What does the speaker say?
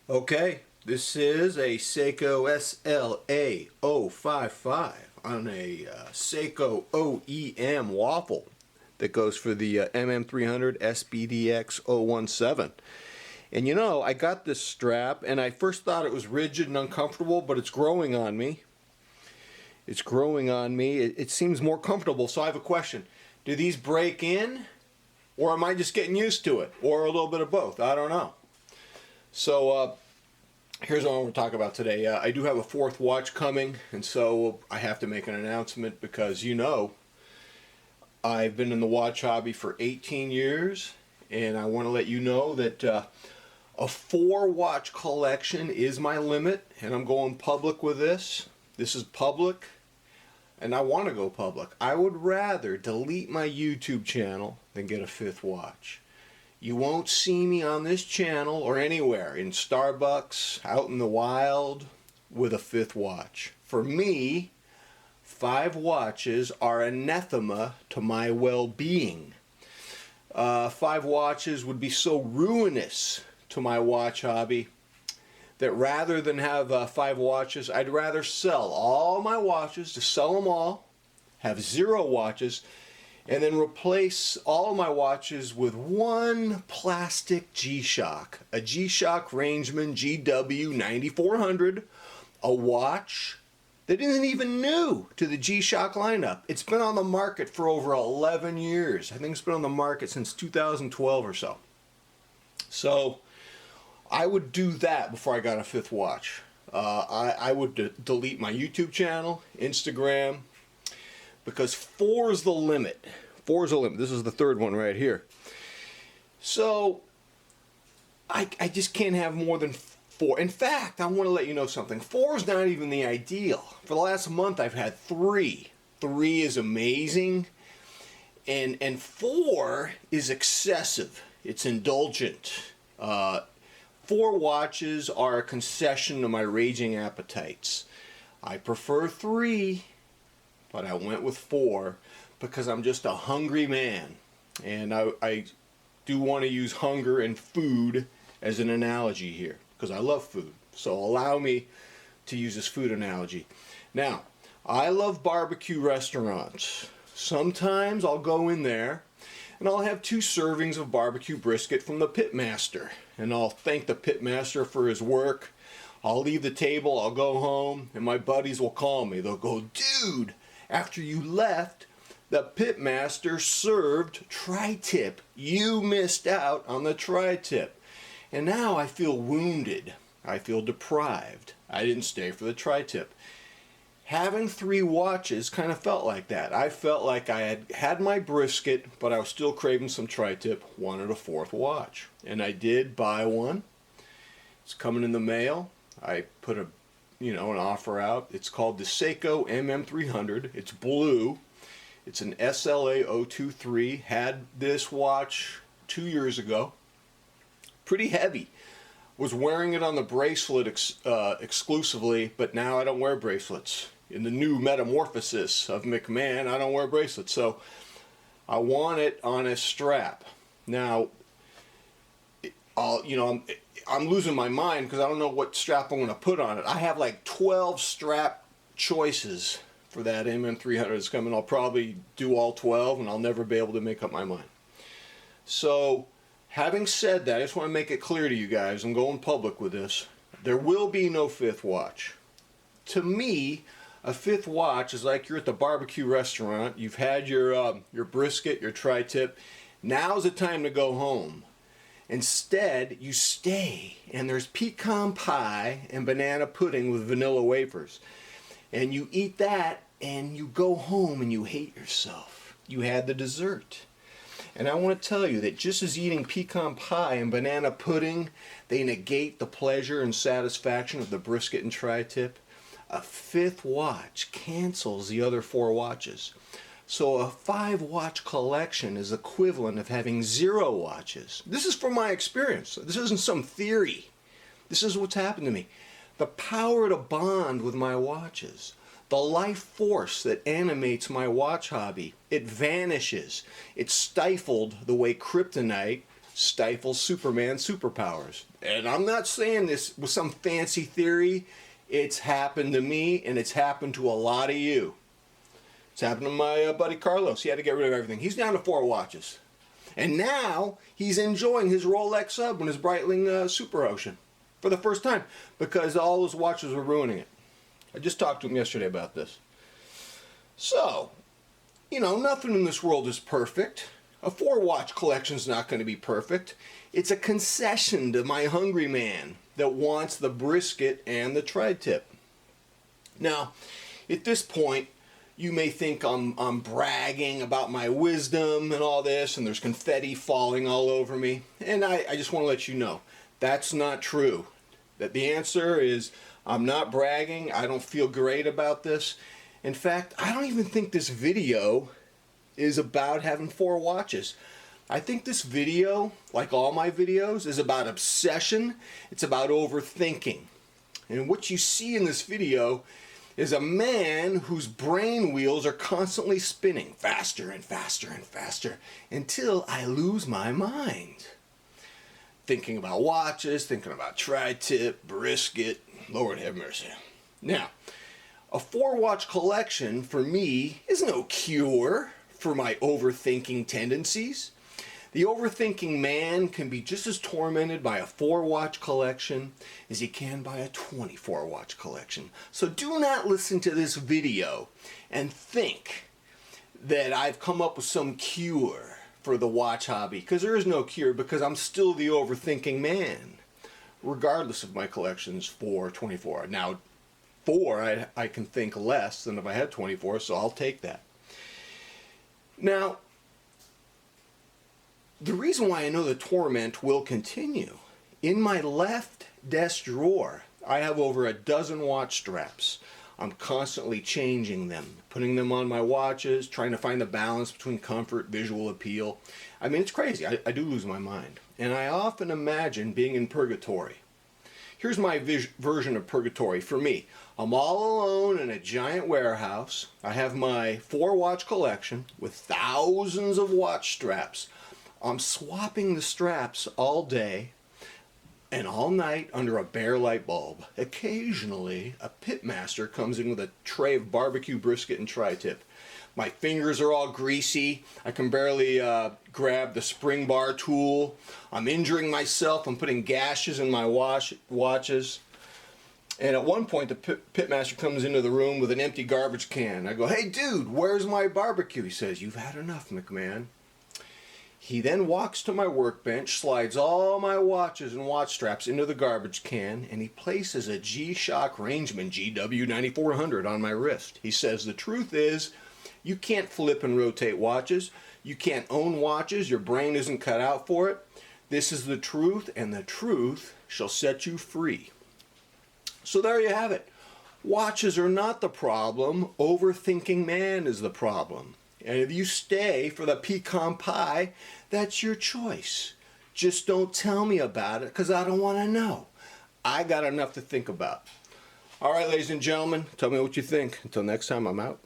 Okay, this is a Seiko SLA055 on a Seiko OEM Waffle that goes for the MM300 SBDX017. And you know, I got this strap and I first thought it was rigid and uncomfortable, but it's growing on me. It's growing on me. It seems more comfortable, so I have a question. Do these break in? Or am I just getting used to it? Or a little bit of both? I don't know. So here's what I want to talk about today. I do have a fourth watch coming, and so I have to make an announcement because, you know, I've been in the watch hobby for 18 years, and I want to let you know that a 4-watch collection is my limit, and I'm going public with this. This is public, and I want to go public. I would rather delete my YouTube channel than get a 5th watch. You won't see me on this channel or anywhere, in Starbucks, out in the wild, with a 5th watch. For me, 5 watches are anathema to my well-being. 5 watches would be so ruinous to my watch hobby that rather than have 5 watches, I'd rather sell all my watches, to sell them all, have 0 watches, and then replace all of my watches with one plastic G-Shock, a G-Shock Rangeman GW-9400, a watch that isn't even new to the G-Shock lineup. It's been on the market for over 11 years. I think it's been on the market since 2012 or so. So I would do that before I got a 5th watch. I would delete my YouTube channel, Instagram, because 4 is the limit. 4 is the limit. This is the 3rd one right here. So I just can't have more than 4. In fact, I want to let you know something. 4 is not even the ideal. For the last month, I've had 3. 3 is amazing, and 4 is excessive. It's indulgent. 4 watches are a concession to my raging appetites. I prefer 3. But I went with 4 because I'm just a hungry man. And I do want to use hunger and food as an analogy here because I love food. So allow me to use this food analogy. Now, I love barbecue restaurants. Sometimes I'll go in there and I'll have 2 servings of barbecue brisket from the pitmaster. And I'll thank the pitmaster for his work. I'll leave the table, I'll go home, and my buddies will call me. They'll go, "Dude, after you left, the pitmaster served tri-tip. You missed out on the tri-tip." And now I feel wounded. I feel deprived. I didn't stay for the tri-tip. Having 3 watches kind of felt like that. I felt like I had had my brisket, but I was still craving some tri-tip, wanted a 4th watch. And I did buy one. It's coming in the mail. I put an offer out. It's called the Seiko MM300. It's blue. It's an SLA023. Had this watch 2 years ago. Pretty heavy. Was wearing it on the bracelet exclusively, but now I don't wear bracelets. In the new metamorphosis of McMahon, I don't wear bracelets. So I want it on a strap. Now, I'm losing my mind because I don't know what strap I'm going to put on it. I have like 12 strap choices for that MM300 that's coming. I'll probably do all 12 and I'll never be able to make up my mind. So, having said that, I just want to make it clear to you guys, I'm going public with this. There will be no 5th watch. To me, a 5th watch is like you're at the barbecue restaurant. You've had your brisket, your tri-tip. Now's the time to go home. Instead, you stay, and there's pecan pie and banana pudding with vanilla wafers. And you eat that, and you go home, and you hate yourself. You had the dessert. And I want to tell you that just as eating pecan pie and banana pudding, they negate the pleasure and satisfaction of the brisket and tri-tip, a 5th watch cancels the other 4 watches. So a 5-watch collection is equivalent of having 0 watches. This is from my experience. This isn't some theory. This is what's happened to me. The power to bond with my watches, the life force that animates my watch hobby, it vanishes. It's stifled the way kryptonite stifles Superman's superpowers. And I'm not saying this with some fancy theory. It's happened to me, and it's happened to a lot of you. It's happened to my buddy Carlos. He had to get rid of everything. He's down to 4 watches. And now he's enjoying his Rolex Sub and his Breitling Super Ocean for the first time because all those watches were ruining it. I just talked to him yesterday about this. So, you know, nothing in this world is perfect. A 4-watch collection is not going to be perfect. It's a concession to my hungry man that wants the brisket and the tri-tip. Now, at this point, you may think I'm bragging about my wisdom and all this, and there's confetti falling all over me. And I just want to let you know, that's not true. That the answer is, I'm not bragging. I don't feel great about this. In fact, I don't even think this video is about having 4 watches. I think this video, like all my videos, is about obsession. It's about overthinking. And what you see in this video is a man whose brain wheels are constantly spinning faster and faster and faster until I lose my mind. Thinking about watches, thinking about tri-tip, brisket, Lord have mercy. Now, a 4-watch collection for me is no cure for my overthinking tendencies. The overthinking man can be just as tormented by a 4-watch collection as he can by a 24-watch collection. So do not listen to this video and think that I've come up with some cure for the watch hobby, because there is no cure, because I'm still the overthinking man, regardless of my collections for 24. Now, 4, I can think less than if I had 24, so I'll take that. Now, the reason why I know the torment will continue, in my left desk drawer, I have over a dozen watch straps. I'm constantly changing them, putting them on my watches, trying to find the balance between comfort, visual appeal. I mean, it's crazy. I do lose my mind. And I often imagine being in purgatory. Here's my version of purgatory for me. I'm all alone in a giant warehouse. I have my 4-watch collection with thousands of watch straps. I'm swapping the straps all day and all night under a bare light bulb. Occasionally, a pitmaster comes in with a tray of barbecue brisket and tri-tip. My fingers are all greasy. I can barely grab the spring bar tool. I'm injuring myself. I'm putting gashes in my watches. And at one point, the pitmaster comes into the room with an empty garbage can. I go, "Hey, dude, where's my barbecue?" He says, "You've had enough, McMahon." He then walks to my workbench, slides all my watches and watch straps into the garbage can, and he places a G-Shock Rangeman GW-9400 on my wrist. He says, "The truth is, you can't flip and rotate watches. You can't own watches. Your brain isn't cut out for it. This is the truth, and the truth shall set you free." So there you have it. Watches are not the problem. Overthinking man is the problem. And if you stay for the pecan pie, that's your choice. Just don't tell me about it, because I don't want to know. I got enough to think about. All right, ladies and gentlemen, tell me what you think. Until next time, I'm out.